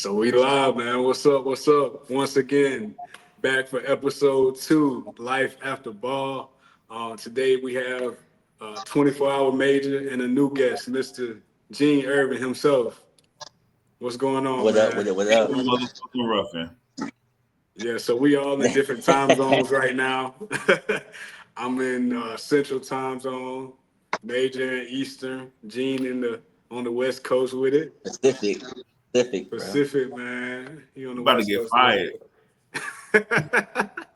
So we live, man. What's up? What's up? Once again, back for episode 2, Life After Ball. Today we have 24-hour major and a new guest, Mr. Gene Irvin himself. What's going on, What up? What man? up? What up? Motherfucking roughing. Yeah, so we all in different time zones right now. I'm in Central Time Zone, Major in Eastern, Gene on the West Coast with it. Pacific, bro. Pacific, man. He on You the about to West get Coast. fired.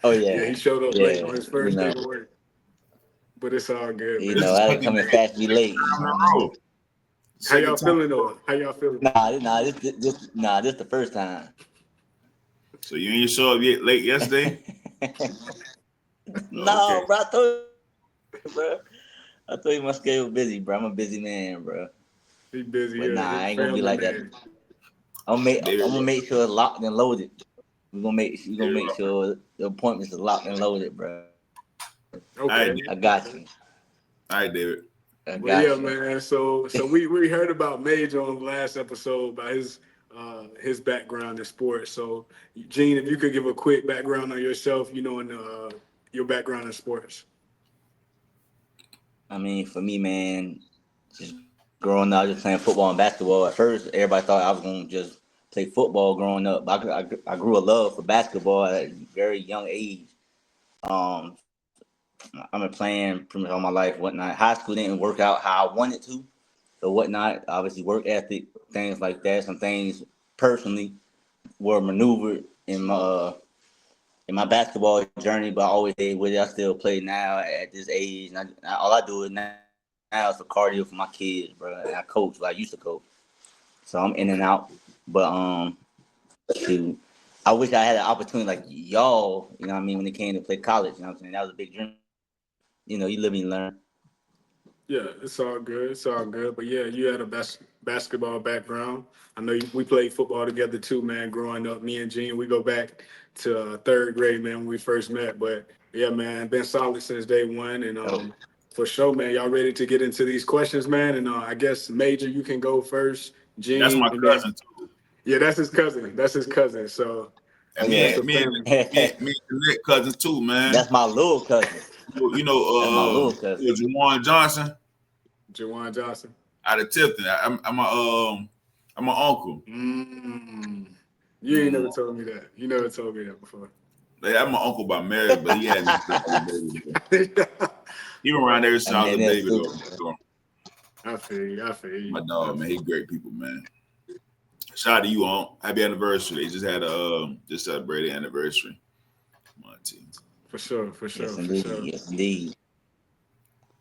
Oh Yeah, yeah, he showed up late yeah. on his first day of work, but it's all good, You man. This know, is I ain't fucking coming fast, be late. You know what I mean? How Second y'all time. feeling though? How y'all feeling? This the first time. So you ain't show up yet late yesterday? No, Okay. bro. I told you my schedule busy, bro. I'm a busy man, bro. He busy But here, nah, I his ain't gonna be family like that. man. David, I'm gonna make sure it's locked and loaded. We gonna David make Ruffin. sure the appointments are locked and loaded, bro. All right, Okay. David. I got you. All right, David. I Well, yeah, got you. man. So we heard about Major on the last episode about his background in sports. So, Gene, if you could give a quick background on yourself, and your background in sports. I mean, for me, man, just growing up, just playing football and basketball. At first, everybody thought I was gonna just play football growing up. But I grew a love for basketball at a very young age. Um, I've been playing pretty much all my life, whatnot. High school didn't work out how I wanted to, so whatnot. Obviously, work ethic, things like that. Some things personally were maneuvered in my basketball journey, but I always stayed with it. I still play now at this age. And all I do is now is for cardio for my kids, bro. And I coach, like I used to coach, so I'm in and out. But shoot, I wish I had an opportunity like y'all. You know what I mean? When it came to play college, you know what I'm saying? That was a big dream. You know, you live and you learn. Yeah, it's all good. It's all good. But yeah, you had a basketball background. I know we played football together too, man. Growing up, me and Gene, we go back to third grade, man, when we first met. But yeah, man, been solid since day one. And Oh, for sure, man, y'all ready to get into these questions, man? And I guess Major, you can go first. That's Gene, my and then cousin too. yeah, that's his cousin. That's his cousin. So oh And yeah, that's a family. me and Nick cousins too, man. that's my little cousin. You That's my know, little cousin. Juwan Johnson Jawan Johnson. out of Tipton. I'm my uncle. Mm. You ain't never Mm. told me that. You never told me that before. Like, I'm my uncle by marriage, but he had me since I was a baby. He been around ever since Hey I was man, a that's baby super. though. So, I feel you. I feel you. my I dog, man, feel he you. great people, man. Shout out to you on happy anniversary. They just had just celebrated anniversary. My team. For sure. For sure. Yes For indeed, sure. yes indeed.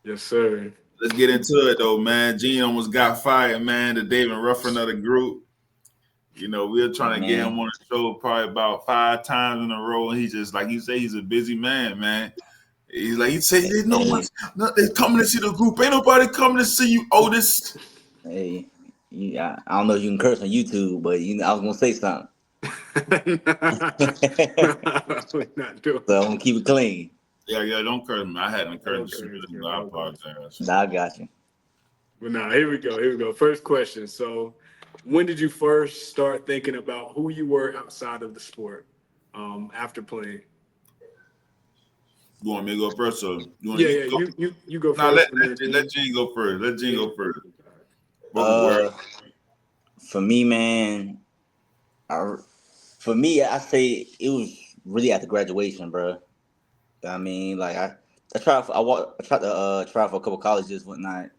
Yes, sir. Let's get into it though, man. Gene almost got fired, man. The David Ruffin of the group. You know, we were Hey trying to get him man, on the show probably about 5 times in a row, and he just like you say, he's a busy man, man. He's like he said, hey, "Hey, no hey, one's they coming to see the group. Ain't nobody coming to see you, Otis." hey, I don't know if you can curse on YouTube, but I was gonna say something. Nah, we're not doing So I'm that. gonna keep it clean. Yeah, don't curse me. I hadn't cursed Okay, you. okay, I okay. apologize. Nah, I got you. But now, here we go. Here we go. First question. So, when did you first start thinking about who you were outside of the sport after playing? You want me to go first, or you want Yeah, you yeah. go? You go Now first, and then let Gene. Gene go first. Let Gene Yeah. go first. What was word? Uh, for me, man, I, for me, I say it was really after graduation, bro. I mean, like I tried to try for a couple colleges, whatnot.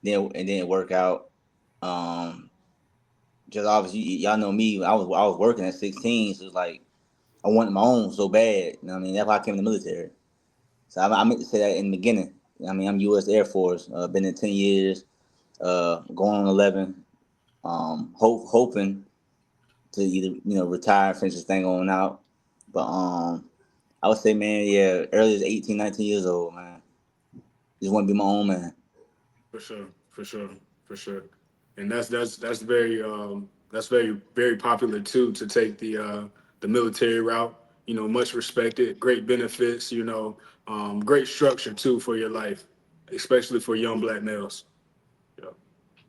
Then and didn't work out. Um, just obviously, y'all know me. I was working at 16, so it's like I wanted my own so bad. You know what I mean? That's why I came in the military. So I meant to say that in the beginning. I mean, I'm U.S. Air Force. Been in 10 years. Going on 11. Hoping to either retire, finish this thing on out. But I would say, man, yeah, early as 18, 19 years old, man. Just want to be my own man. For sure, for sure, for sure. And that's very very popular too to take the military route. Much respected, great benefits. Great structure too for your life, especially for young black males. Yeah,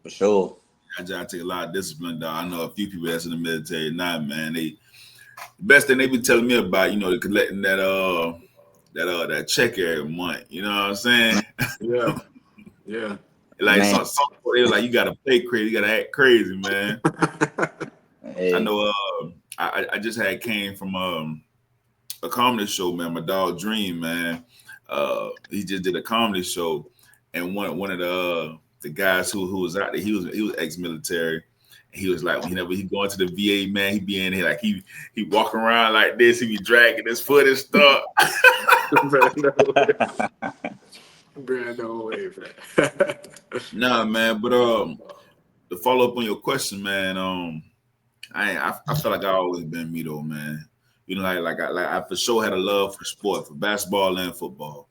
For sure. I just take a lot of discipline, dog. I know a few people that's in the military now, man. The best thing they be telling me about, they collecting that check every month. You know what I'm saying? Yeah, yeah. Like Man, some they were like, you gotta play crazy, you gotta act crazy, man. I hey, know. I just had came from a comedy show, man. My dog Dream, man. He just did a comedy show, and one of the guys who was out there, he was ex-military. And he was like, whenever he going to the VA, man, he be in here like he walking around like this, he be dragging his foot and stuff. Brand no way, man. Nah, man, but to follow up on your question, man, I feel like I always been me though, man. I for sure had a love for sport, for basketball and football.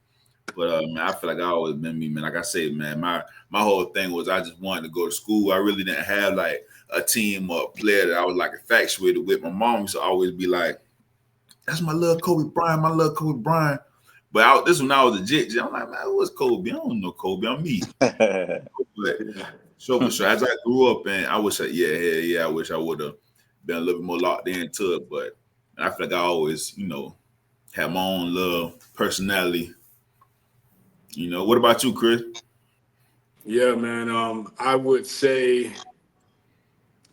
But man, I feel like I always been me, man. Like I said, man, my whole thing was I just wanted to go to school. I really didn't have like a team or a player that I was like infatuated with. My mom used to always be like, "That's my little Kobe Bryant, my little Kobe Bryant." But this when I was a jit, I'm like, man, what's Kobe? I don't know Kobe. I'm me. But so as I grew up, and I wish, I wish I would have been a little bit more locked into it. But I feel like I always, had my own little personality. What about you, Chris? Yeah, man. I would say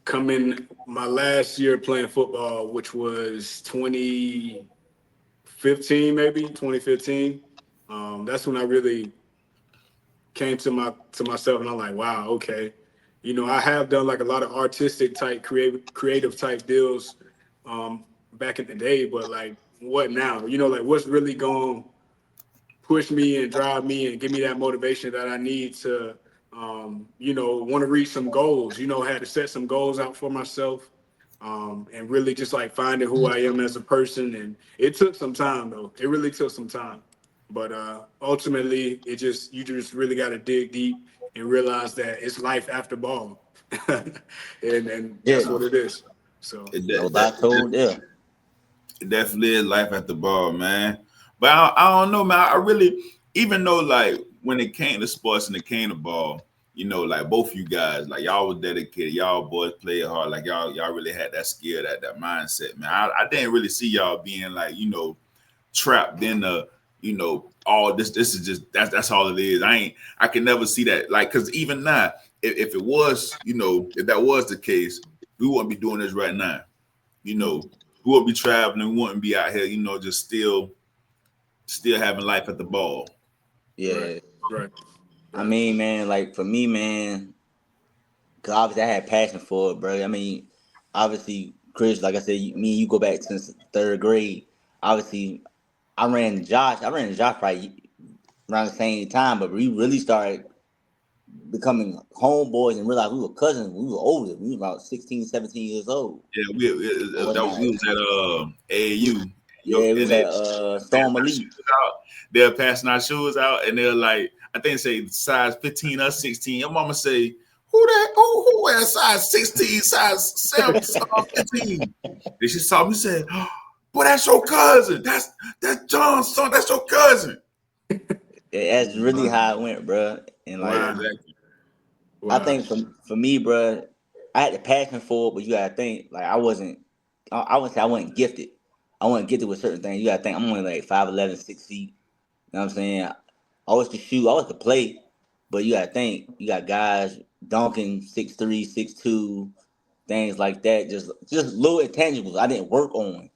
coming my last year playing football, which was 2015, maybe 2015. That's when I really came to myself, and I'm like, wow, okay. I have done like a lot of artistic type, creative type deals back in the day, but like, what now? Like, what's really going push me and drive me and give me that motivation that I need to, want to reach some goals. I had to set some goals out for myself, and really just like finding who I am as a person. And it took some time though. It really took some time. But ultimately, you just really got to dig deep and realize that it's life after ball, and yeah, that's what it is. So It, no de- lie told, yeah. it definitely is life at the ball, man. But I don't know, man. I really, even though like when it came to sports and it came to ball, like both you guys, like y'all was dedicated, y'all boys played hard, like y'all really had that skill, that mindset, man. I didn't really see y'all being like, trapped in the, all this is just that's all it is. I can never see that. Like, cause even now, if it was, if that was the case, we wouldn't be doing this right now. We wouldn't be traveling, we wouldn't be out here, just still having life at the ball. right, Yeah. right, I right. mean, man, like for me, man, because obviously I had passion for it, bro. I mean, obviously, Chris, like I said, me and you go back since third grade. Obviously, I ran Josh probably around the same time, but we really started becoming homeboys and realized we were cousins when we were older. We were about 16, 17 years old Yeah, and we whatnot. was at AAU, Yeah, we and was they at Storm passing our Elite. shoes out. They're passing our shoes out, and they're like, I think say size 15 or 16. Your mama say, who wears size 16, size 7, 15? And she saw me say, boy, that's your cousin. That's John's son. That's your cousin. That's really how it went, bro. And Yeah, like, Wow, exactly. I wow. think for me, bro, I had the passion for it, but you gotta think like I wouldn't say I wasn't gifted. I wasn't gifted with certain things. You gotta think I'm only like 5'11", 6 feet. You know what I'm saying? I always could shoot, I always could play, but you gotta think you got guys dunking 6'3", 6'2", things like that. Just little intangibles I didn't work on. You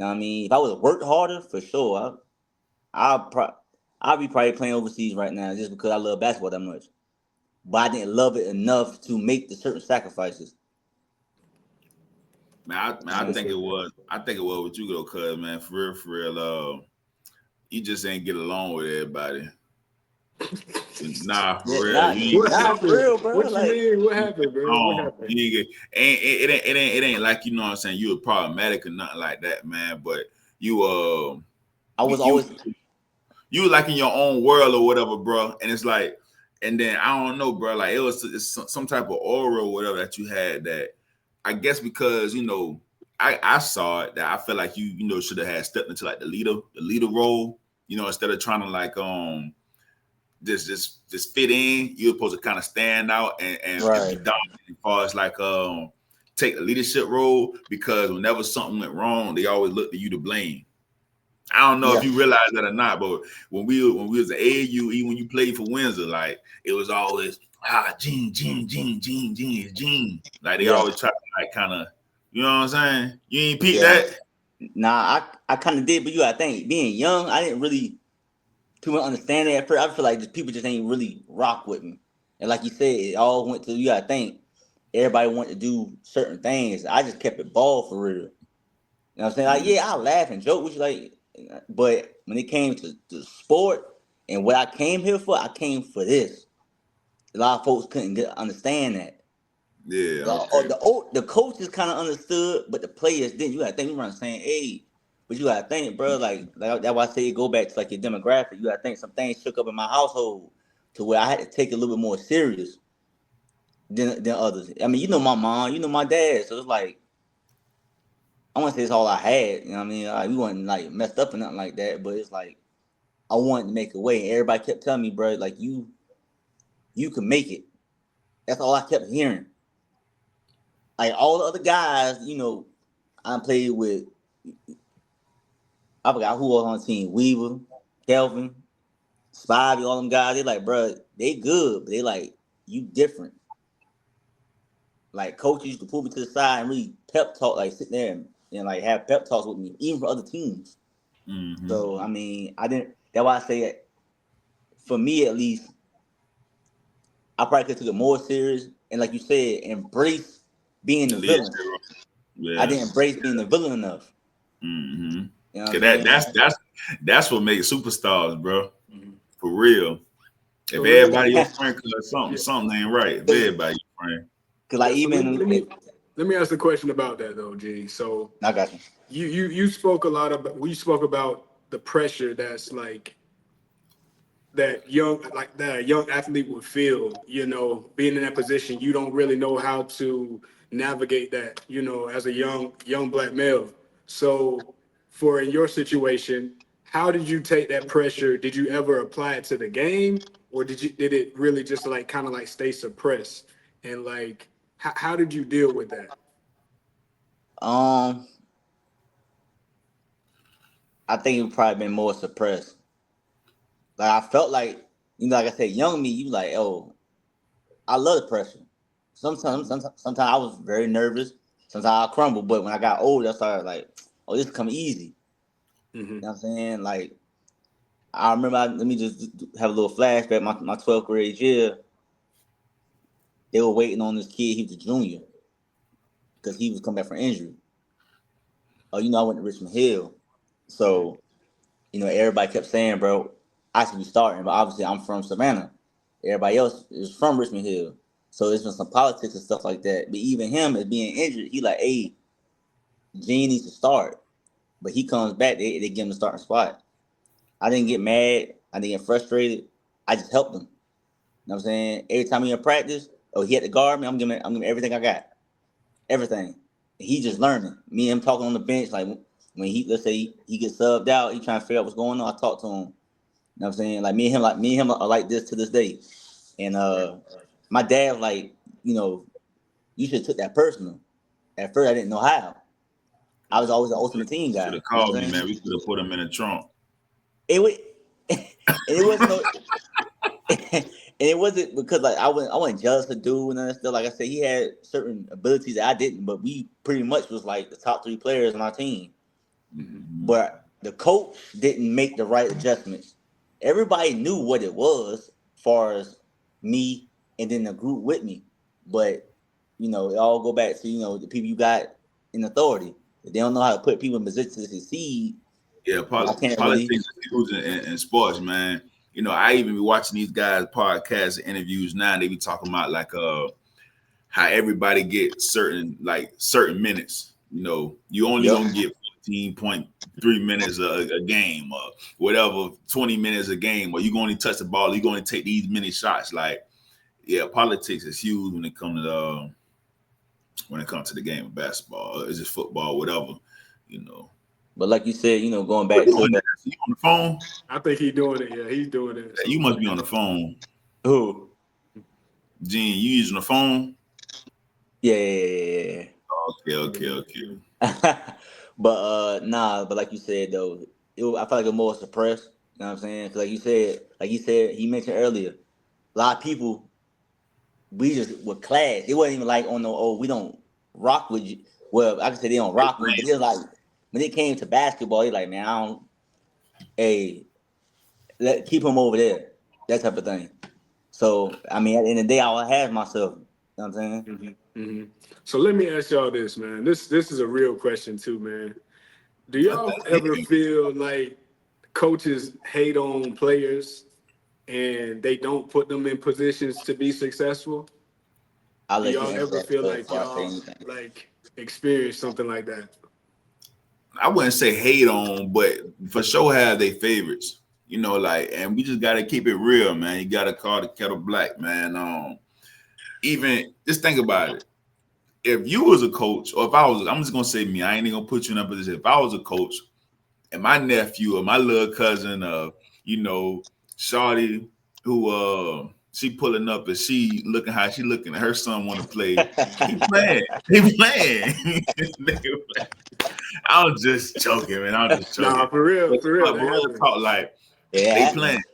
know what I mean? If I would have worked harder, for sure, I'll pro- I'll be probably playing overseas right now just because I love basketball that much. But I didn't love it enough to make the certain sacrifices. Man, I think it was. I think it was with you though, cuz man, for real. You just ain't get along with everybody. Nah, Yeah, for real. nah, You What nah, for happened? real, bro. What you Like, mean? What happened, bro? What Oh, happened? you ain't get, it ain't like you were problematic or nothing like that, man. But you I you was always you were like in your own world or whatever, bro. And it's like, and then I don't know, bro. Like it's some type of aura or whatever that you had that I guess because I saw it that I felt like you should have had stepped into like the leader role, instead of trying to like just fit in. You're supposed to kind of stand out and be Right. dominant as far as like take the leadership role, because whenever something went wrong, they always looked to you to blame. I don't know if Yeah. you realize that or not, but when we was at AAU, even when you played for Windsor, like it was always Gene, Gene. Like they Yeah. always try to like kind of, you know what I'm saying? You ain't peep Yeah. that? Nah, I kind of did, but I think being young, I didn't really too much understand it at first. I feel like just people just ain't really rock with me. And like you said, it all went to, you gotta think, everybody wanted to do certain things. I just kept it ball for real. You know what I'm saying? Like, Mm, yeah, I laugh and joke with you, like, but when it came to sport and what I came here for, I came for this. A lot of folks couldn't understand that. yeah, okay. The coaches kind of understood, but the players didn't. You gotta think we were on the same age. But you gotta think, bro, like that's why I say go back to like your demographic. You gotta think some things shook up in my household to where I had to take it a little bit more serious than others. I mean, you know my mom, you know my dad, so it's like I want to say it's all I had. You know what I mean? Like, we wasn't like messed up or nothing like that, but it's like I wanted to make a way. And everybody kept telling me, bro, like you can make it. That's all I kept hearing. Like all the other guys, I played with. I forgot who was on the team. Weaver, Kelvin, Spivey, all them guys. They like, bro, they good, but they like, you different. Like coaches used to pull me to the side and really pep talk, like sit there and like have pep talks with me, even for other teams. Mm-hmm. So I mean, I didn't. That's why I say it. For me at least, I probably could took it more serious and, like you said, embrace being The the villain. leadership, I yeah. didn't embrace being the villain enough. Mm-hmm. You know what I'm Cause saying? that's what makes superstars, bro. Mhm. For real. If So let me, everybody your friend, cause yeah, something ain't right. If Cause, everybody your friend. like yeah. So even let me ask a question about that though, G. So I got you. you spoke a lot about we spoke about the pressure that's like that a young athlete would feel, being in that position. You don't really know how to navigate that, as a young black male. So for in your situation, how did you take that pressure? Did you ever apply it to the game, or did it really just like kind of like stay suppressed? And like how did you deal with that? Um, I think it would probably been more suppressed. Like I felt like, like I said, young me, you like, oh, I love the pressure. Sometimes I was very nervous. Sometimes I crumble. But when I got older, I started like, oh, this come easy. Hmm. You know what I'm saying? Like I remember, let me just have a little flashback. My 12th grade year, they were waiting on this kid. He was a junior because he was coming back from injury. Oh, I went to Richmond Hill, Hmm. so everybody kept saying, bro, I should be starting, but obviously I'm from Savannah. Everybody else is from Richmond Hill. So there's been some politics and stuff like that. But even him as being injured, he like, hey, Gene needs to start. But he comes back, they give him the starting spot. I didn't get mad. I didn't get frustrated. I just helped him. You know what I'm saying? Every time he in practice, oh, he had to guard me, I'm giving everything I got. Everything. He just learning. Me and him talking on the bench, like when let's say he gets subbed out, he trying to figure out what's going on. I talk to him. You know what I'm saying? Me and him are like this to this day. And my dad was like, you should have took that personal. At first I didn't know how. I was always the ultimate team Should guy. have You know what called I'm me, saying? man. We could have put him in the trunk. It was and it wasn't no and it wasn't because like I wasn't jealous of dude and stuff. Like I said, he had certain abilities that I didn't, but we pretty much was like the top three players on our team. Mm-hmm. But the coach didn't make the right adjustments. Everybody knew what it was, as far as me and then the group with me. But it all go back to the people you got in authority. If they don't know how to put people in position to succeed, Yeah, I can't politics really. is huge in sports, man. I even be watching these guys' podcasts and interviews now. And they be talking about like how everybody gets certain minutes. You only Yep. gonna get 14.3 minutes a game or whatever, 20 minutes a game, or you gonna only touch the ball, you gonna take these many shots. Like, yeah, politics is huge when it comes to the game of basketball. It's just football, whatever, you know. But like you said, going What back you to doing that? You on the phone? I think he's doing it. Yeah, he's doing it. You So must be on the phone. who? Gene, you using the phone? Yeah. Okay. But like you said though, I feel like it was more suppressed. You know what I'm saying? 'Cause like you said, he mentioned earlier, a lot of people we just were class. It wasn't even like on no we don't rock with you. Well, I can say they don't rock with, but it's like when it came to basketball, it's like, man, I don't. Hey, keep him over there, that type of thing. So I mean, at the end of the day, I'll have myself. You know what I'm saying? so let me ask y'all this, man. This is a real question too, man. Do I y'all think ever feel like coaches hate on players and they don't put them in positions to be successful? I'll Do let you y'all answer ever that feel first like before I say y'all anything. like experience something like that? I wouldn't say hate on, but for sure have they favorites. And we just gotta keep it real, man. You gotta call the kettle black, man. Even just think about it. If you was a coach, or if I'm just gonna say me, I ain't even gonna put you in that position. If I was a coach and my nephew or my little cousin, Shawty, who she pulling up and she looking how she looking, and her son want to play, he playing. He playing. I'm just joking, man. I'm just Nah, joking. for real, But that real happened. talk, like Yeah, they it playing. happens.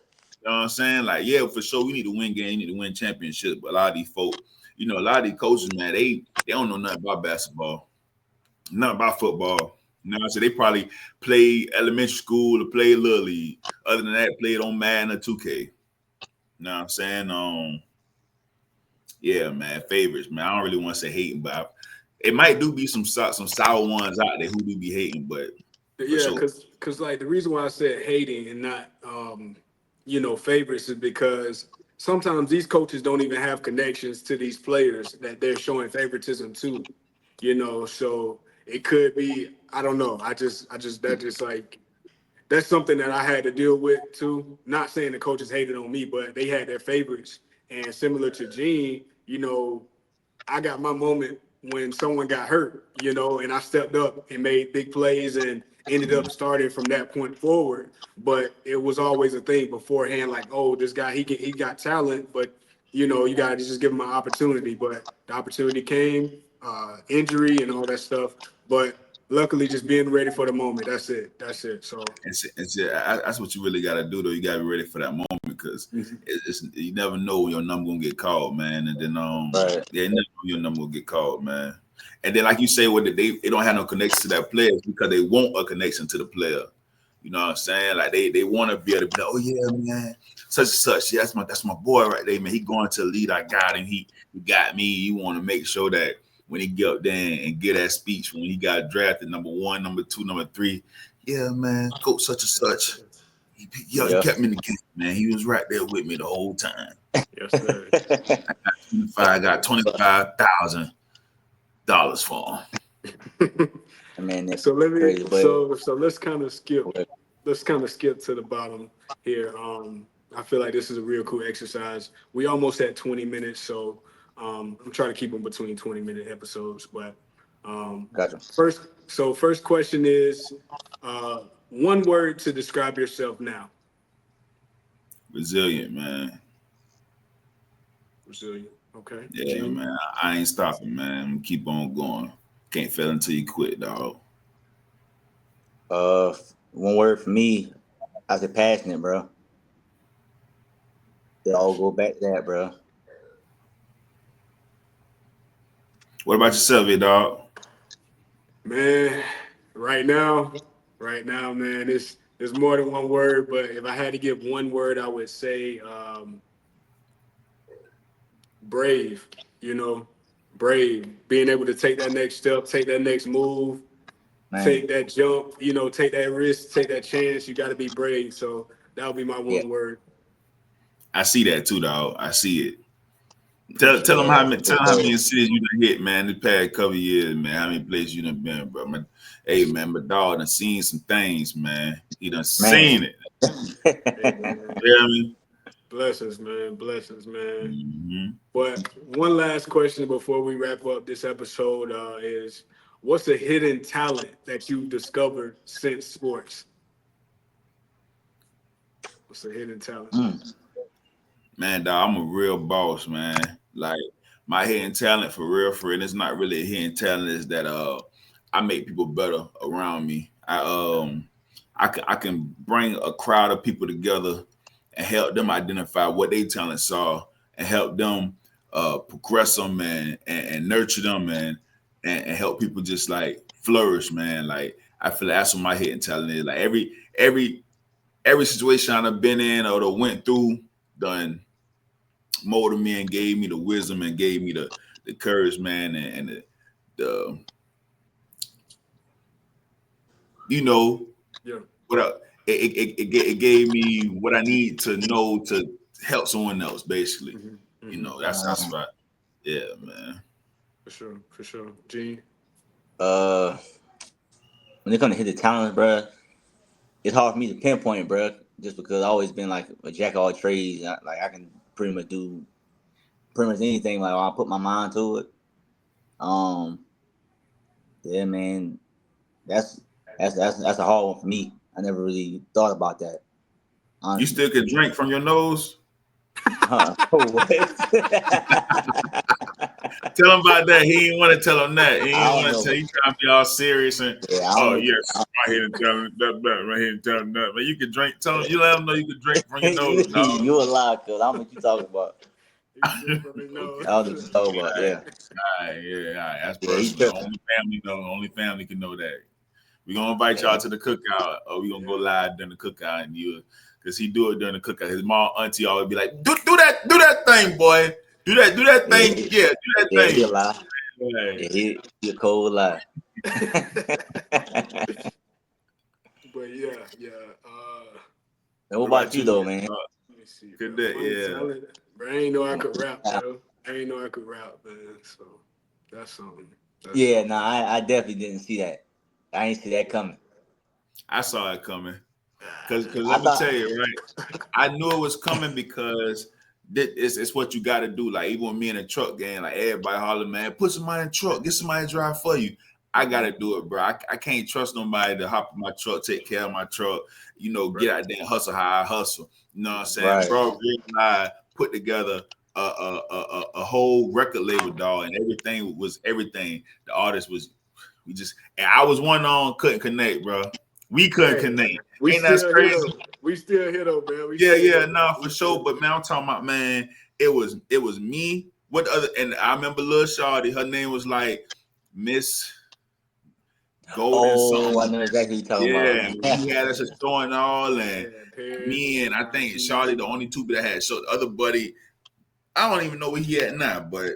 You know what I'm saying? Like, yeah, for sure, we need to win games, we need to win championships. But a lot of these folks, a lot of these coaches, man, they don't know nothing about basketball, nothing about football. You know what I'm saying? They probably play elementary school or play little league. Other than that, played on Madden or 2K. You know what I'm saying? Yeah, man, favorites, man. I don't really want to say hating, but it might do be some sour ones out there who do be hating, but for Yeah, sure. cause like the reason why I said hating and not favorites is because sometimes these coaches don't even have connections to these players that they're showing favoritism to. So it could be, I don't know. That just like that's something that I had to deal with too. Not saying the coaches hated on me, but they had their favorites. And similar to Gene, I got my moment when someone got hurt, and I stepped up and made big plays and ended up starting from that point forward. But it was always a thing beforehand, like, oh, this guy he got talent, but you got to just give him an opportunity. But the opportunity came, injury and all that stuff. But luckily, just being ready for the moment. That's it. That's it. So That's what you really got to do, though. You got to be ready for that moment because mhm. you never know when your number gonna get called, man. And then Right. yeah, you never know your number will get called, man. And then like you say, they don't have no connection to that player because they want a connection to the player. You know what I'm saying? Like they want to be able to be like, oh yeah, man, such and such. Yeah, that's my boy right there, man. He going to the lead. I got him. He got me. You want to make sure that when he get up there and get that speech when he got drafted, number 1, number 2, number 3. Yeah, man, coach such and such. He Yeah. kept me in the game, man. He was right there with me the whole time. Yes, sir. I got $25,000 for him. I mean, that's So let me crazy, but so let's kind of skip to the bottom here. I feel like this is a real cool exercise. We almost at 20 minutes, so I'm trying to keep them between 20-minute episodes. But gotcha. first question is one word to describe yourself now. Resilient, man. Resilient. Okay, Yeah, Gene. man. I ain't stopping, man. Keep on going. Can't fail until you quit, dog. One word for me, I said passionate, bro. They all go back to that, bro. What about yourself, dog? Man, right now, man, it's more than one word. But if I had to give one word, I would say brave. You know, brave. Being able to take that next step, take that next move, Man, take that jump. Take that risk, take that chance. You got to be brave. So that would be my yeah, one word. I see that too, dog. I see it. Tell them yeah, tell for them how sure. many cities you done hit, man. The past couple years, man. How many places you done been, bro? Hey, man, my dog done seen some things, man. He done seen Man. it. Hey man, You know what I mean? blessings, man, blessings, man. Mm-hmm. But one last question before we wrap up this episode is, what's a hidden talent that you've discovered since sports? What's a hidden talent? Man, dog, I'm a real boss, man. Like my hidden talent for real, and it's not really a hidden talent, is that I make people better around me. I can bring a crowd of people together and help them identify what their talents are and help them progress them and nurture them and help people just like flourish, man. Like I feel like that's what my hidden talent is. Like every situation I've been in or went through done molded me and gave me the wisdom and gave me the courage, man, and the you know Yeah. what it gave me what I need to know to help someone else, basically. You know, that's right. Yeah, man. For sure, for sure. Gene? When it comes to hit the talents, bro, it's hard for me to pinpoint, bro, just because I've always been like a jack of all trades. Like I can pretty much do pretty much anything. Like when I put my mind to it. Yeah, man, that's a hard one for me. I never really thought about that. You Honestly. still can drink from your nose? What? Tell him about that. He didn't want to tell him that. He didn't I want don't to tell. know. He trying to be all serious and Yeah, I don't oh know. yes, right here and tell him that. Right here and tell him that. But you can drink. Tell him. You let him know you can drink from your nose. Dog. You a lie, cuz I don't know what you talking about. He from his nose. I don't know what you talking about. Yeah. All right, yeah, all right. That's Yeah, he personal. tripping. Only family know. Only family can know that. We gonna invite y'all to the cookout, or we gonna go live during the cookout, and you, cause he do it during the cookout. His mom, auntie, always be like, do that thing, boy. Do that thing. Yeah, do that Yeah, he a thing. lie. Right. Yeah, he a cold lie. But yeah. And what about you though, man? Let me see. Good Bro. day, Funny yeah. talent. Bro, I ain't know I could rap, bro. I ain't know I could rap, man. So that's something. Yeah, no, I definitely didn't see that. I ain't see that coming. I saw it coming. Cause I let me thought, tell you, right? I knew it was coming because it's what you got to do. Like even with me in a truck gang, like everybody holler, man, put somebody in the truck, get somebody to drive for you. I gotta do it, bro. I can't trust nobody to hop in my truck, take care of my truck, get out there and hustle how I hustle. You know what I'm saying? Right. Bro, Rick and I put together a whole record label, dog, and everything was everything. The artist was, and I was one on couldn't connect, bro. We couldn't connect. We Ain't that still crazy? hit him. We still hit him, man. Yeah, for sure. But man, I'm talking about, man, it was me. What other? And I remember Lil Shawty. Her name was like Miss Golden something. I know exactly what you're talking Yeah, about. we had us a store and all, and Paris, me and I think Shawty the only two that had. So the other buddy, I don't even know where he at now. But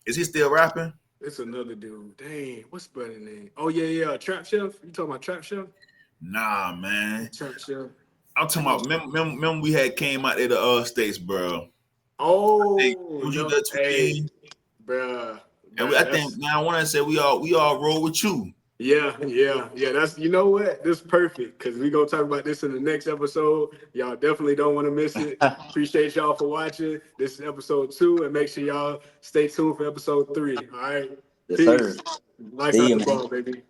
is he still rapping? It's another dude. Dang, what's buddy name? Oh yeah, Trap Chef. You talking about Trap Chef? Nah, man. Trap Chef. I'm talking about. Remember we had came out of the states, bro. Oh, Was you no, there hey, 2K? bruh. And I think now I want to say we all roll with you. Yeah. That's you know what? This is perfect because we gonna talk about this in the next episode. Y'all definitely don't want to miss it. Appreciate y'all for watching. This is episode 2, and make sure y'all stay tuned for episode 3. All right. Yes, Peace. sir. Life See after you, man. ball, baby.